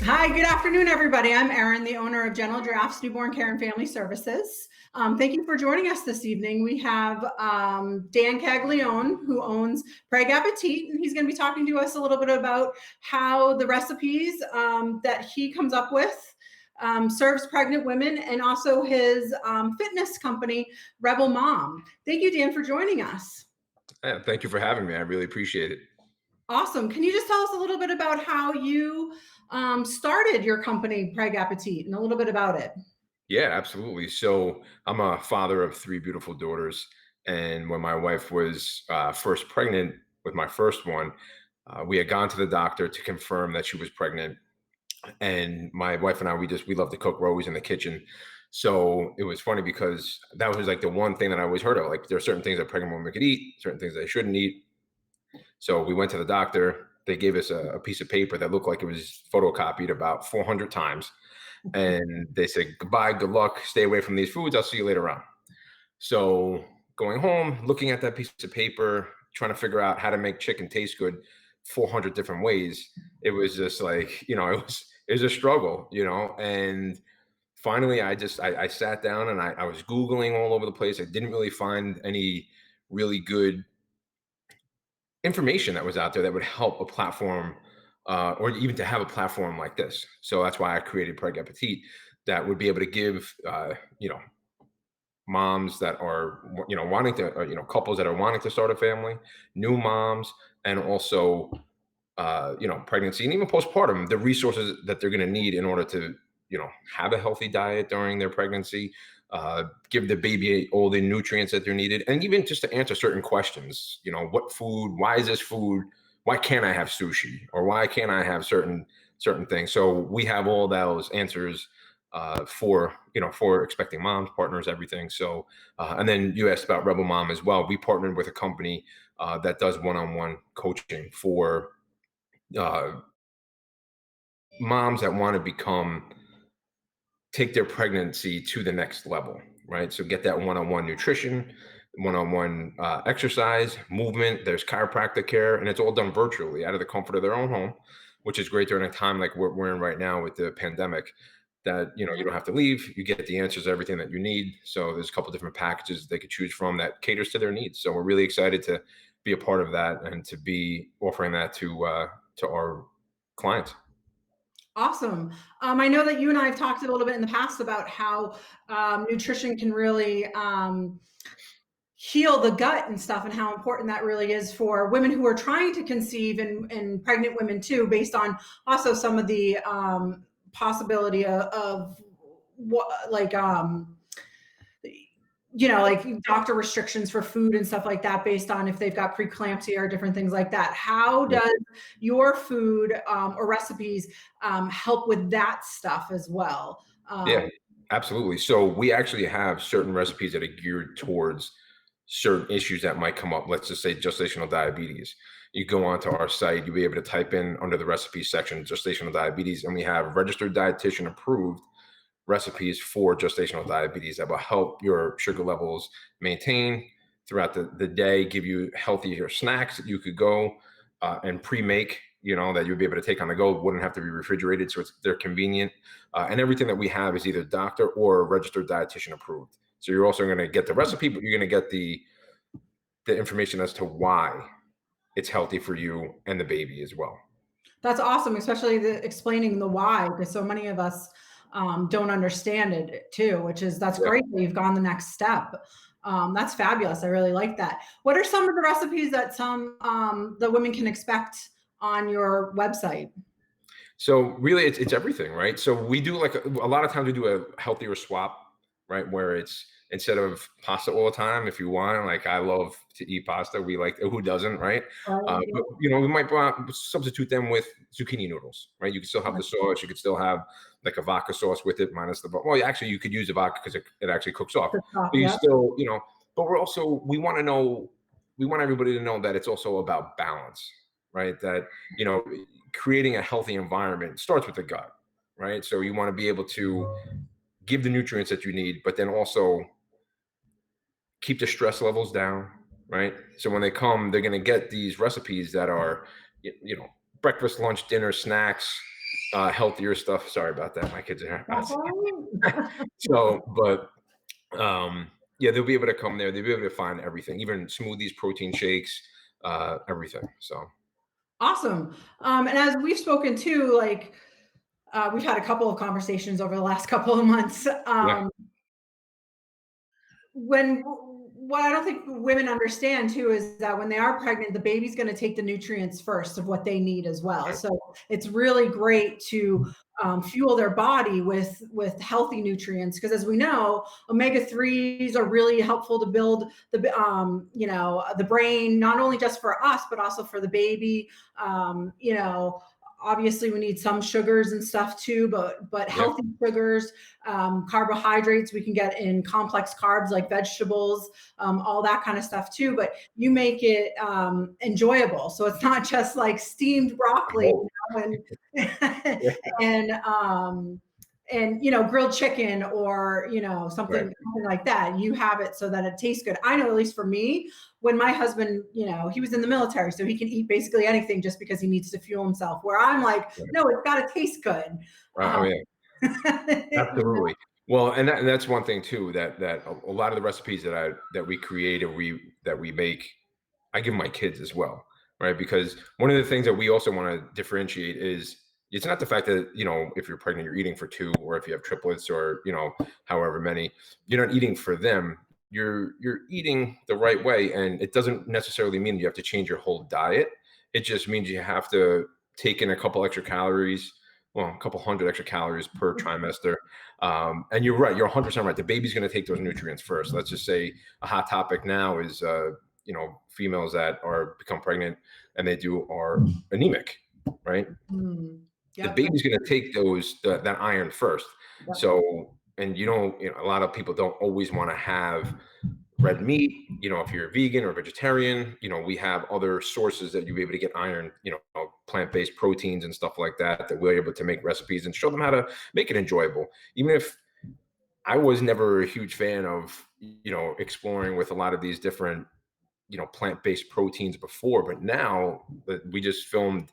Hi, good afternoon, everybody. I'm Erin, the owner of Gentle Drafts Newborn Care and Family Services. Thank you for joining us this evening. We have Dan Caglione, who owns Preg Appetit, and he's going to be talking to us a little bit about how the recipes that he comes up with serves pregnant women, and also his fitness company, Rebel Mom. Thank you, Dan, for joining us. Yeah, thank you for having me. I really appreciate it. Awesome. Can you just tell us a little bit about how you started your company, Preg Appetit, and a little bit about it? Yeah, absolutely. So I'm a father of three beautiful daughters. And when my wife was first pregnant with my first one, we had gone to the doctor to confirm that she was pregnant. And my wife and I, we love to cook. We're always in the kitchen. So it was funny because that was like the one thing that I always heard of. Like there are certain things that pregnant women could eat, certain things they shouldn't eat. So we went to the doctor. They gave us a piece of paper that looked like it was photocopied about 400 times. And they said, goodbye, good luck, stay away from these foods. I'll see you later on. So going home, looking at that piece of paper, trying to figure out how to make chicken taste good 400 different ways. It was just like, it was a struggle, and finally I sat down and I was Googling all over the place. I didn't really find any really good information that was out there that would help a platform or even to have a platform like this. So that's why I created Preg Appetit that would be able to give, moms that are, wanting to, couples that are wanting to start a family, new moms, and also, pregnancy and even postpartum, the resources that they're going to need in order to, have a healthy diet during their pregnancy, give the baby all the nutrients that they're needed, and even just to answer certain questions. What food? Why is this food? Why can't I have sushi? Or why can't I have certain things? So we have all those answers for expecting moms, partners, everything. So and then you asked about Rebel Mom as well. We partnered with a company that does one-on-one coaching for uh, moms that want to take their pregnancy to the next level, right? So get that one-on-one nutrition, one-on-one exercise, movement. There's chiropractic care, and it's all done virtually out of the comfort of their own home, which is great during a time like we're in right now with the pandemic. That you don't have to leave. You get the answers to everything that you need. So there's a couple different packages they could choose from that caters to their needs. So we're really excited to be a part of that and to be offering that to our clients. Awesome. I know that you and I have talked a little bit in the past about how nutrition can really heal the gut and stuff, and how important that really is for women who are trying to conceive, and pregnant women too, based on also some of the possibility of what, like doctor restrictions for food and stuff like that, based on if they've got preeclampsia or different things like that. How does your food or recipes help with that stuff as well? Yeah, absolutely. So we actually have certain recipes that are geared towards certain issues that might come up. Let's just say gestational diabetes. You go onto our site, you'll be able to type in under the recipes section gestational diabetes, and we have registered dietitian approved recipes for gestational diabetes that will help your sugar levels maintain throughout the day, give you healthier snacks that you could go and pre-make, that you'll be able to take on the go. It wouldn't have to be refrigerated, so they're convenient. And everything that we have is either doctor or registered dietitian approved. So you're also going to get the recipe, but you're going to get the information as to why it's healthy for you and the baby as well. That's awesome, especially explaining the why, because so many of us don't understand it too, that's Yeah. great that you've gone the next step. That's fabulous. I really like that. What are some of the recipes that the women can expect on your website? So really, it's everything, right? So we do like a lot of times we do a healthier swap, right? Where it's instead of pasta all the time, if you want, like I love to eat pasta. We like who doesn't, right? Right. But we might substitute them with zucchini noodles, right? You can still have the sauce. You could still have like a vodka sauce with it, minus the well. Actually, you could use the vodka because it actually cooks off. But you Yeah. still, But we want to know. We want everybody to know that it's also about balance, right? That you know creating a healthy environment starts with the gut, right? So you want to be able to give the nutrients that you need, but then also keep the stress levels down, right? So when they come, they're going to get these recipes that are, breakfast, lunch, dinner, snacks, Healthier stuff. Sorry about that. My kids are That's outside. all right. So, but yeah, they'll be able to come there. They'll be able to find everything, even smoothies, protein shakes, everything. So Awesome. And as we've spoken to, like, we've had a couple of conversations over the last couple of months. yeah, When what I don't think women understand too is that when they are pregnant, the baby's going to take the nutrients first of what they need as well. right, So it's really great to fuel their body with healthy nutrients because, as we know, omega 3s are really helpful to build the brain, not only just for us but also for the baby. Obviously we need some sugars and stuff too, but yeah, healthy sugars, carbohydrates we can get in complex carbs like vegetables, all that kind of stuff too. But you make it enjoyable, so it's not just like steamed broccoli, oh, yeah, and grilled chicken or right, something like that. You have it so that it tastes good. I know, at least for me, when my husband, he was in the military, so he can eat basically anything just because he needs to fuel himself. Where I'm like, right. no, it's got to taste good. Oh Um, yeah, absolutely. Well, and that's one thing too, that a lot of the recipes that we create or we make, I give my kids as well, right? Because one of the things that we also want to differentiate is it's not the fact that, if you're pregnant, you're eating for two, or if you have triplets or, however many, you're not eating for them. You're eating the right way. And it doesn't necessarily mean you have to change your whole diet. It just means you have to take in a couple extra calories, well, a couple hundred extra calories per trimester. And you're right. You're 100% right. The baby's going to take those nutrients first. Let's just say a hot topic now is, females that are become pregnant and they are anemic, right? mm, The yep, baby's going to take that iron first. yep. So, and a lot of people don't always want to have red meat. If you're a vegan or vegetarian, we have other sources that you'll be able to get iron, plant-based proteins and stuff like that we're able to make recipes and show them how to make it enjoyable. Even if I was never a huge fan of, exploring with a lot of these different, plant-based proteins before, but now that we just filmed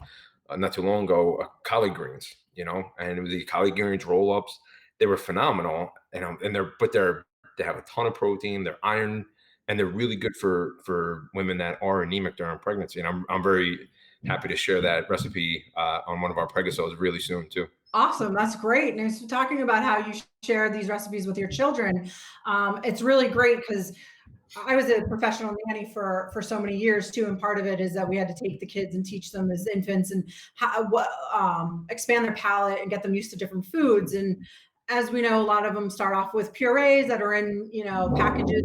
not too long ago, collard greens, and it was the collard greens roll-ups. They were phenomenal, and they have a ton of protein, they're iron, and they're really good for women that are anemic during pregnancy. And I'm very happy to share that recipe on one of our pregasodes really soon too. Awesome. That's great. And so talking about how you share these recipes with your children, it's really great because I was a professional nanny for so many years too, and part of it is that we had to take the kids and teach them as infants and expand their palate and get them used to different foods. And as we know, a lot of them start off with purees that are in packages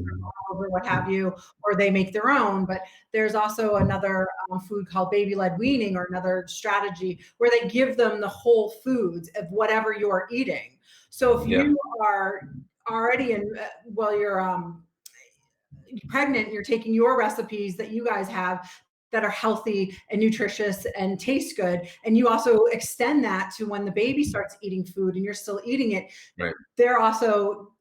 or what have you, or they make their own. But there's also another food called baby-led weaning, or another strategy where they give them the whole foods of whatever you're eating. So if Yeah, you are already you're pregnant, you're taking your recipes that you guys have that are healthy and nutritious and taste good, and you also extend that to when the baby starts eating food and you're still eating it. right, They're also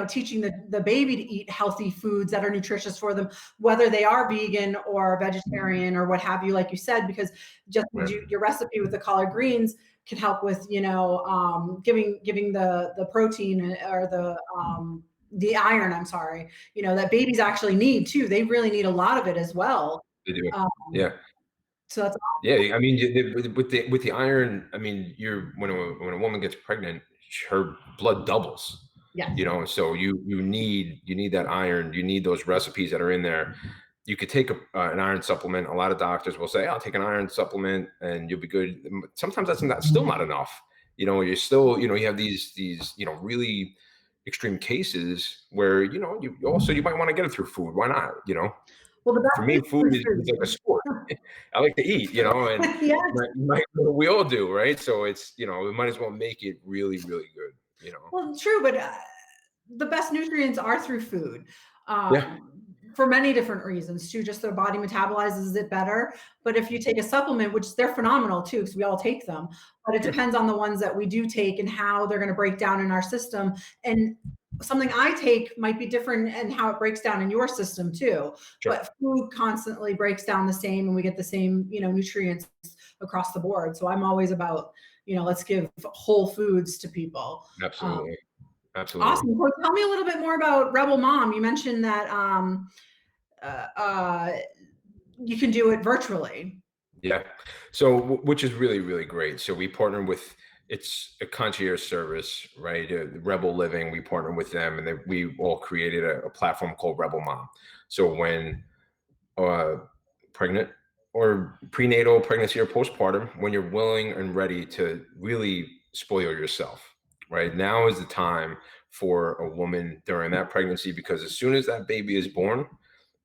teaching the baby to eat healthy foods that are nutritious for them, whether they are vegan or vegetarian or what have you, like you said, because just right. your recipe with the collard greens can help with giving the protein or the iron, I'm sorry, that babies actually need too. They really need a lot of it as well. They do. Um, Yeah. so that's Yeah, I mean, with the iron, I mean, you're when a woman gets pregnant, her blood doubles. yes. So you need that iron. You need those recipes that are in there. You could take an iron supplement. A lot of doctors will say, "I'll take an iron supplement and you'll be good." Sometimes that's still not enough. You're still, you have these, really extreme cases where you might want to get it through food. Why not? Well, the For best me, is food through is like a food. sport. I like to eat, and Yes. we all do, right? So it's, we might as well make it really, really good. Well, true, but the best nutrients are through food, Yeah, for many different reasons too. Just their body metabolizes it better. But if you take a supplement, which they're phenomenal too, because we all take them, but it sure, depends on the ones that we do take and how they're going to break down in our system. And something I take might be different and how it breaks down in your system too. sure. But food constantly breaks down the same, and we get the same, nutrients across the board. So I'm always about, let's give whole foods to people. Absolutely. Absolutely. Awesome. Well, tell me a little bit more about Rebel Mom. You mentioned that uh, uh, you can do it virtually. Yeah. So, which is really, really great. So we partner with, it's a concierge service, right? Rebel Living, we partner with them, and then we all created a platform called Rebel Mom. So when uh, pregnant or prenatal, pregnancy or postpartum, when you're willing and ready to really spoil yourself, right? Now is the time for a woman during that pregnancy, because as soon as that baby is born,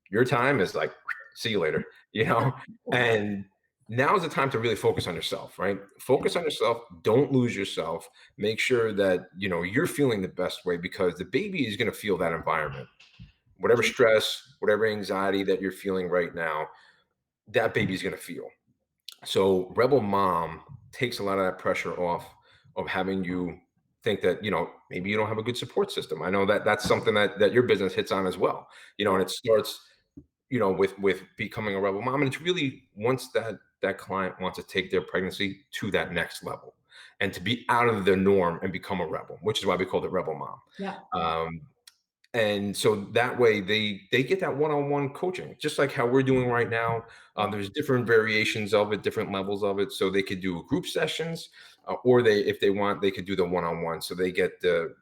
your time is like, see you later, you know? And now is the time to really focus on yourself, right? Focus on yourself. Don't lose yourself. Make sure that, you're feeling the best way, because the baby is going to feel that environment. Whatever stress, whatever anxiety that you're feeling right now, that baby's going to feel. So Rebel Mom takes a lot of that pressure off of having you think that, maybe you don't have a good support system. I know that that's something that your business hits on as well, and it starts, with becoming a Rebel Mom. And it's really, once that client wants to take their pregnancy to that next level and to be out of the norm and become a rebel, which is why we called it Rebel Mom. Yeah. And so that way they get that one-on-one coaching, just like how we're doing right now. There's different variations of it, different levels of it. So they could do group sessions, or if they want, they could do the one-on-one. So they get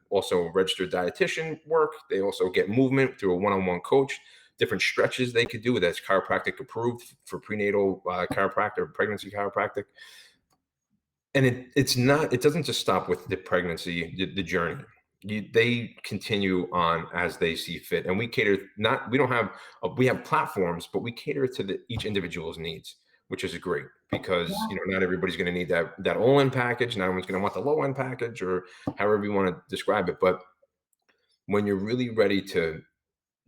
also registered dietitian work. They also get movement through a one-on-one coach, different stretches they could do that's chiropractic approved for prenatal chiropractic, pregnancy chiropractic. And it doesn't just stop with the pregnancy, the journey. They continue on as they see fit, and we cater, not we don't have we have platforms, but we cater to each individual's needs, which is great, because not everybody's going to need that all in package. Not everyone's going to want the low end package, or however you want to describe it. But when you're really ready to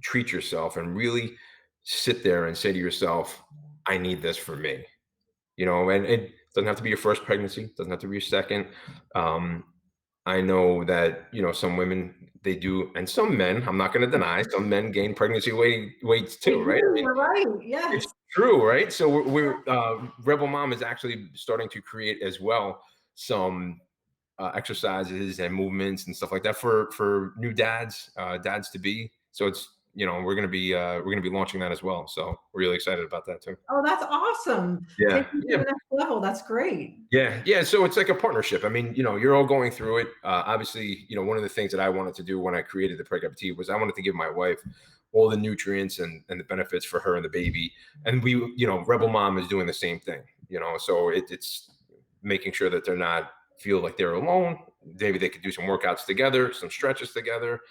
treat yourself and really sit there and say to yourself, I need this for me, and it doesn't have to be your first pregnancy, doesn't have to be your second. I know that, some women, they do, and some men, I'm not going to deny, some men gain pregnancy weights too, right? I mean, You're right. it's Yes. true, right? So Rebel Mom is actually starting to create as well some exercises and movements and stuff like that for new dads, dads to be. So it's, we're gonna be launching that as well. So we're really excited about that too. Oh, that's awesome. Yeah, Take me to yeah. the next level. That's great. Yeah, yeah. So it's like a partnership. I mean, you're all going through it. Obviously, one of the things that I wanted to do when I created the Preg Appetit was I wanted to give my wife all the nutrients and the benefits for her and the baby. And we, Rebel Mom is doing the same thing. So it's making sure that they're not feel like they're alone. Maybe they could do some workouts together, some stretches together,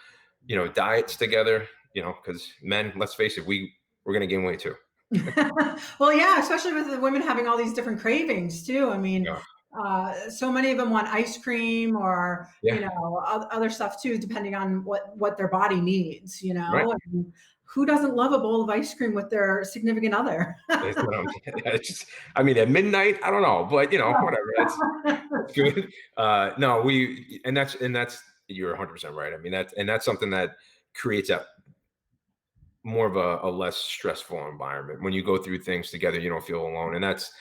diets together. Because men, let's face it, we're gonna gain weight too. Well, yeah, especially with the women having all these different cravings too. I mean, Yeah, so many of them want ice cream or, yeah, other stuff too, depending on what their body needs, right. and who doesn't love a bowl of ice cream with their significant other? It's, it's just, I mean, at midnight, I don't know, but whatever. That's good. No, and that's you're 100% right. I mean, that's something that creates a more of a less stressful environment. When you go through things together, you don't feel alone, and that's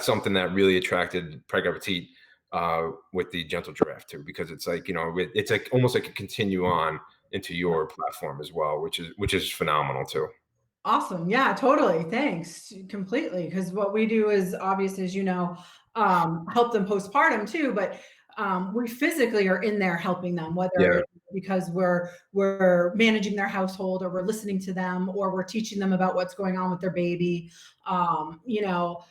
something that really attracted Preg Appetit with the Gentle Draft too, because it's like, it's like almost like a continue on into your platform as well, which is phenomenal too. Awesome. Yeah, totally. Thanks. Completely. Because what we do is obviously, as help them postpartum too, but we physically are in there helping them, whether Yeah, it's because we're managing their household or we're listening to them or we're teaching them about what's going on with their baby. Um, you know,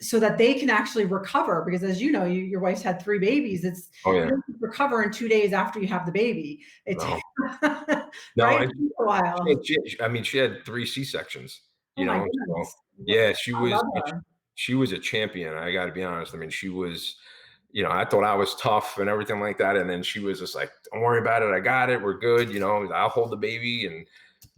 so that they can actually recover, because as your wife's had 3 babies. It's oh You yeah, don't recover in 2 days after you have the baby. It's no, no. right. It takes a while. I mean, she had 3 C-sections, Oh my so goodness. yeah, I love her. she was a champion. I got to be honest. I mean, she was, I thought I was tough and everything like that, and then she was just like, "Don't worry about it. I got it. We're good. I'll hold the baby." And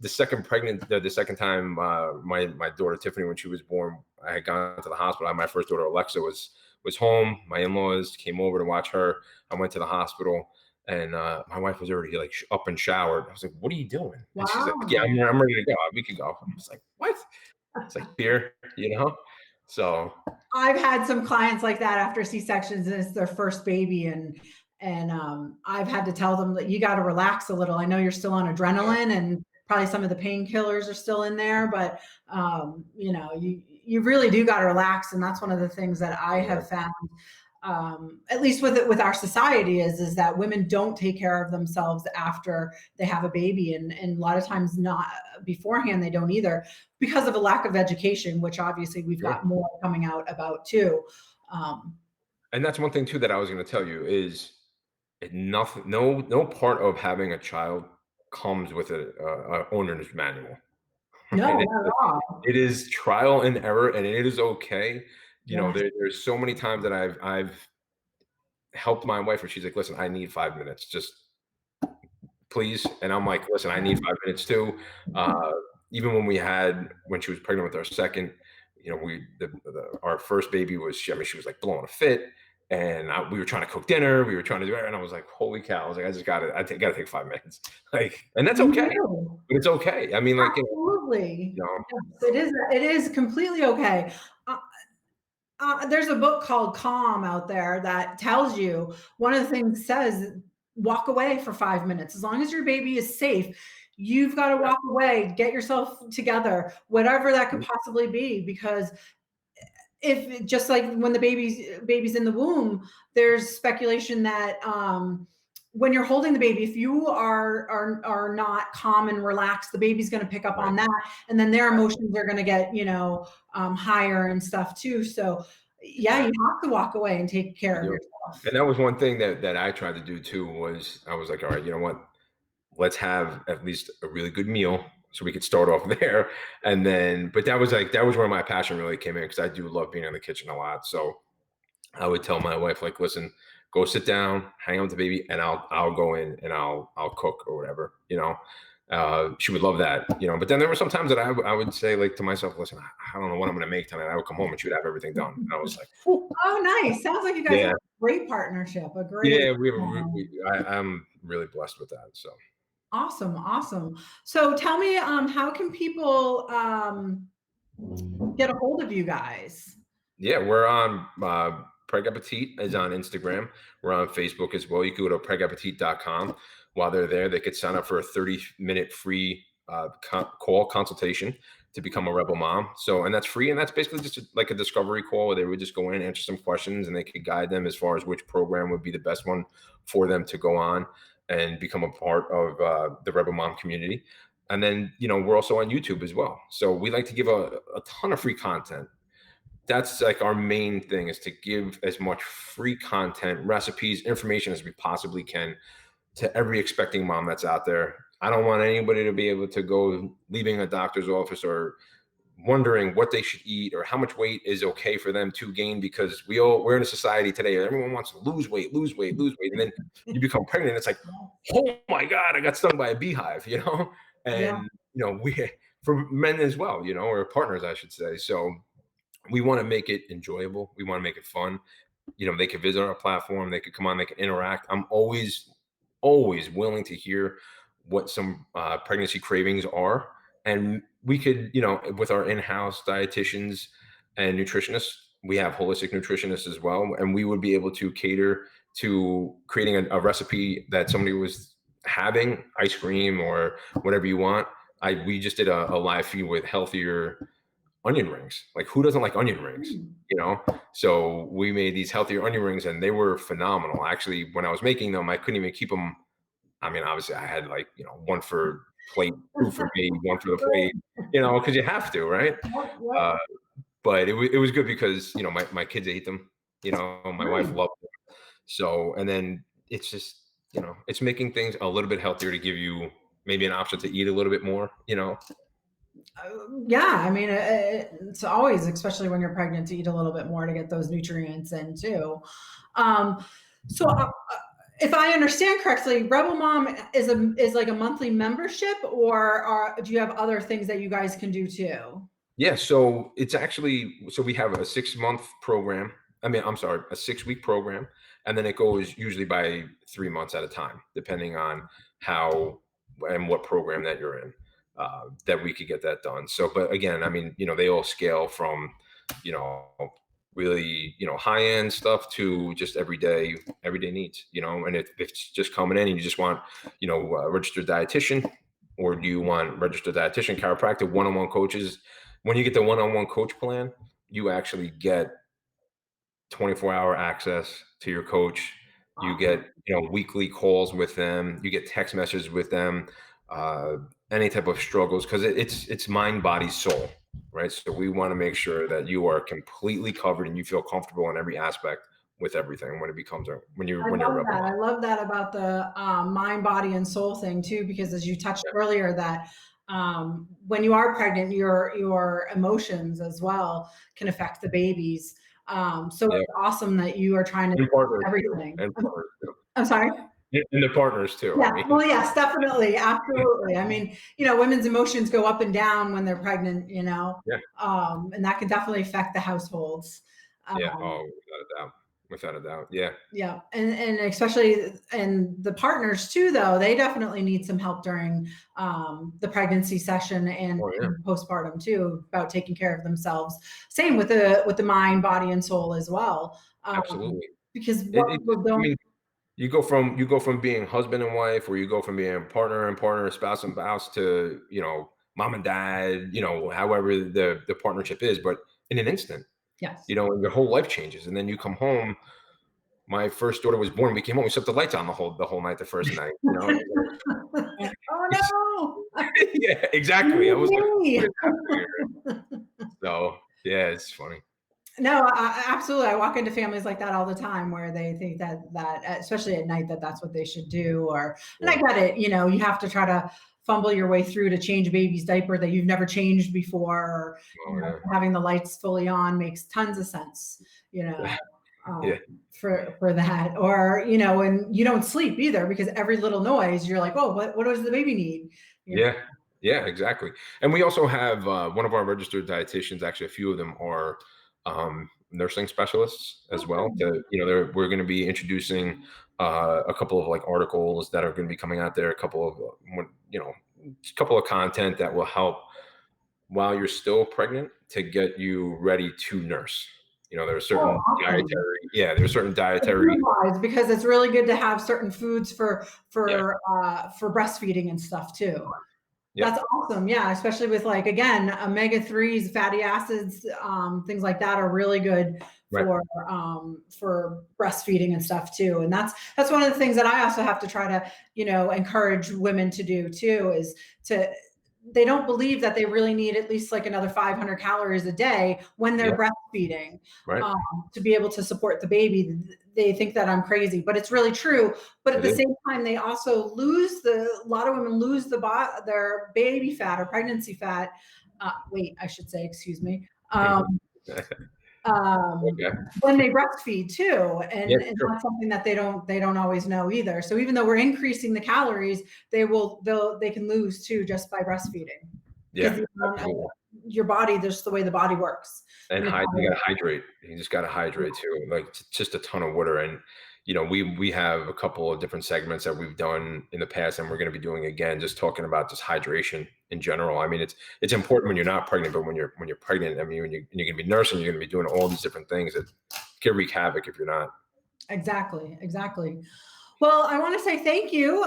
the second time, my daughter Tiffany, when she was born, I had gone to the hospital. My first daughter Alexa was home. My in-laws came over to watch her. I went to the hospital, and my wife was already like up and showered. I was like, "What are you doing?" And she's like, "Yeah, Wow. I'm ready to go. We could go." I was like, "What?" It's like beer. So I've had some clients like that after C-sections, and it's their first baby, and I've had to tell them that you got to relax a little. I know you're still on adrenaline, and probably some of the painkillers are still in there, but you really do got to relax, and that's one of the things that I Yeah, have found. At least with our society is that women don't take care of themselves after they have a baby, and a lot of times not beforehand they don't either, because of a lack of education, which obviously we've got sure. more coming out about too. Um, And that's one thing too that I was going to tell you is nothing, no part of having a child comes with a owner's manual. no, Right? not at all. It is trial and error, and it is okay. Yes. There's so many times that I've helped my wife where she's like, "Listen, I need 5 minutes, just please." And I'm like, "Listen, I need 5 minutes too." Uh, Even when she was pregnant with our second, our first baby I mean, she was like blowing a fit, and we were trying to cook dinner, we were trying to do it, and I was like, "Holy cow!" I was like, "I gotta take 5 minutes," like, and that's You okay. do. But it's okay. I mean, like, Absolutely. you know, Yes, it is completely okay. Uh, there's a book called Calm out there that tells you, one of the things says, walk away for 5 minutes. As long as your baby is safe, you've got to yeah, walk away, get yourself together, whatever that could mhm, possibly be. Because if, just like when the baby's in the womb, there's speculation that when you're holding the baby, if you are not calm and relaxed, the baby's going to pick up right. on that, and then their emotions are going to get higher and stuff too. So yeah, you Exactly. have to walk away and take care You of do. yourself. And that was one thing that I tried to do too was I was like, "All right, you know what? Let's have at least a really good meal so we could start off there." And then but that was where my passion really came in because I do love being in the kitchen a lot. So I would tell my wife, like, listen, go sit down, hang out with the baby, and I'll go in and I'll cook or whatever, She would love that. But then there were some times that I would say, like, to myself, listen, I don't know what I'm gonna make tonight. I would come home and she would have everything done. And I was like, whew, Oh, nice. Sounds like you guys have yeah, a great partnership, a great. yeah, um, I'm really blessed with that. So Awesome, awesome. So tell me, how can people get a hold of you guys? yeah, we're on Preg Appetit is on Instagram. We're on Facebook as well. You can go to pregappetit.com. While they're there, they could sign up for a 30-minute free call consultation to become a rebel mom. So, and that's free, and that's basically just like a discovery call where they would just go in, answer some questions, and they could guide them as far as which program would be the best one for them to go on and become a part of the rebel mom community. And then, we're also on YouTube as well. So we like to give a ton of free content. That's like our main thing, is to give as much free content, recipes, information as we possibly can to every expecting mom that's out there. I don't want anybody to be able to go leaving a doctor's office or wondering what they should eat or how much weight is okay for them to gain, because we're in a society today, everyone wants to lose weight, lose weight, lose weight, and then you become pregnant, it's like, oh my god, I got stung by a beehive. Yeah. And we, for men as well, or partners, I should say. So we want to make it enjoyable. We want to make it fun. They could visit our platform, they could come on, they can interact. I'm always willing to hear what some pregnancy cravings are. And we could, with our in-house dietitians and nutritionists, we have holistic nutritionists as well. And we would be able to cater to creating a recipe that somebody was having, ice cream or whatever you want. We just did a live feed with healthier onion rings. Like, who doesn't like onion rings? Mm. So we made these healthier onion rings, and they were phenomenal. Actually, when I was making them, I couldn't even keep them. I mean, obviously, I had, like, one for plate, two for me, one for the plate. Because you have to, right? Yep, yep. Uh, but it was good because my kids ate them. My wife Nice. loved them. So, and then it's just it's making things a little bit healthier to give you maybe an option to eat a little bit more. Yeah, I mean, it's always, especially when you're pregnant, to eat a little bit more to get those nutrients in too. Um, so, if I understand correctly, Rebel Mom is like a monthly membership, or do you have other things that you guys can do too? Yeah, so it's actually, so we have a 6 month program. I mean, I'm sorry, a 6 week program, and then it goes usually by 3 months at a time, depending on how and what program that you're in, that we could get that done. So, but again, I mean, they all scale from, you know, really, high end stuff to just everyday needs, and if it's just coming in and you just want, a registered dietitian, or do you want registered dietitian, chiropractic, one-on-one coaches? When you get the one-on-one coach plan, you actually get 24-hour access to your coach. You Awesome. get, weekly calls with them. You get text messages with them. Uh, any type of struggles, because it's mind, body, soul, right? So we want to make sure that you are completely covered and you feel comfortable in every aspect with everything when it becomes I when you're a love rebel that. mom. I love that about the mind, body, and soul thing too, because as you touched Yeah, earlier, that when you are pregnant, your emotions as well can affect the babies. So yeah, it's awesome that you are trying to and do partners too, everything. and partners too, I'm sorry. and the partners too. I Yeah. mean, Well, yes, definitely, absolutely. I mean, women's emotions go up and down when they're pregnant. yeah, And that can definitely affect the households. yeah. Um, Oh, without a doubt. Yeah. Yeah, and especially and the partners too, though they definitely need some help during the pregnancy session Oh, yeah. and postpartum too, about taking care of themselves. Same with the mind, body, and soul as well, Absolutely. because It, what it, people I don't. mean, you go from being husband and wife, or you go from being partner and partner, spouse and spouse, to mom and dad, however the partnership is, but in an instant, Yes. and your whole life changes, and then you come home. My first daughter was born. We came home. We slept the lights on the whole night. The first night, Oh no! yeah, exactly. I was like, what is happening here? So yeah, it's funny. No, absolutely. I walk into families like that all the time where they think that especially at night that's what they should do. And I Yeah. get it. You have to try to fumble your way through to change a baby's diaper that you've never changed before. Or, Oh yeah. having the lights fully on makes tons of sense. You know, um, Yeah. for that. Or and you don't sleep either because every little noise you're like, oh, what does the baby need? You know? Yeah. Yeah, exactly. And we also have one of our registered dietitians. Actually, a few of them are nursing specialists as well. Okay. We're going to be introducing a couple of like articles that are going to be coming out there. A couple of a couple of content that will help while you're still pregnant to get you ready to nurse. There are Oh, certain awesome. dietary. Food-wise, because it's really good to have certain foods for Yeah. breastfeeding and stuff too. Yep. That's awesome. Yeah, especially with like again omega 3s, fatty acids, things like that are really good Right. for breastfeeding and stuff too. And that's one of the things that I also have to try to encourage women to do too is to they don't believe that they really need at least like another 500 calories a day when they're Yeah. breastfeeding Right. to be able to support the baby. They think that I'm crazy, but it's really true. But at It the is. same time, they also a lot of women lose their baby fat or pregnancy fat. Wait, I should say, excuse me. Um, Okay. when they breastfeed too, Yeah. and Sure. that's something that they don't always know either. So even though we're increasing the calories, they can lose too just by breastfeeding because Yeah. Absolutely. your body, just the way the body works. And And it's you got to hydrate. You just got to hydrate too. Like just a ton of water. And we have a couple of different segments that we've done in the past, and we're going to be doing again, just talking about just hydration in general. I mean, it's important when you're not pregnant, but when you're pregnant, I mean, when you're going to be nursing, you're going to be doing all these different things that can wreak havoc if you're not. exactly. Well, I want to say thank you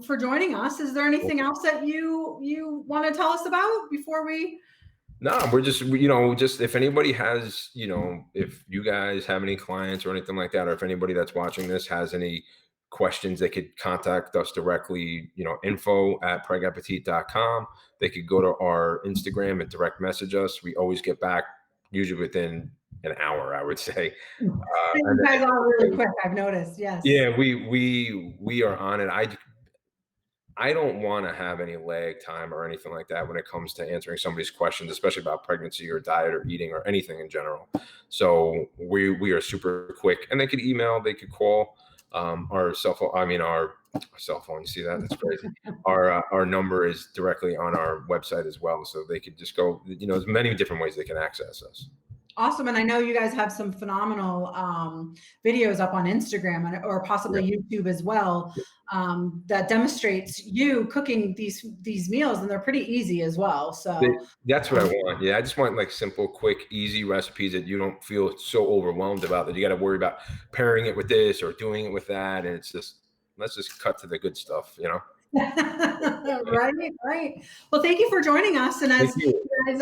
for joining us. Is there anything else that you want to tell us about before we? No, we're just, just if anybody has, if you guys have any clients or anything like that, or if anybody that's watching this has any questions, they could contact us directly, info@pregappetit.com. They could go to our Instagram and direct message us. We always get back, usually within an hour, I would say. You guys are really quick. I've noticed. Yes. Yeah, we are on it. I don't want to have any lag time or anything like that when it comes to answering somebody's questions, especially about pregnancy or diet or eating or anything in general. So we are super quick, and they could email, they could call our cell phone. I mean, our cell phone. You see that? That's crazy. Our number is directly on our website as well, so they could just go. There's many different ways they can access us. Awesome. And I know you guys have some phenomenal videos up on Instagram or possibly YouTube as well, that demonstrates you cooking these meals, and they're pretty easy as well. So That's what I um, want. Yeah, I just want like simple, quick, easy recipes that you don't feel so overwhelmed about that you got to worry about pairing it with this or doing it with that. And it's just, let's just cut to the good stuff, you know? right, right. Well, thank you for joining us. And Thank as you. you guys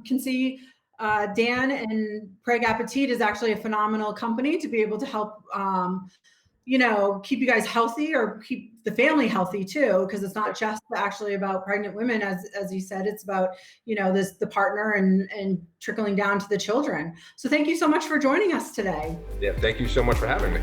can see, Dan and Preg Appetit is actually a phenomenal company to be able to help, keep you guys healthy or keep the family healthy too, because it's not just actually about pregnant women, as you said, it's about, the partner and trickling down to the children. So thank you so much for joining us today. Yeah, thank you so much for having me.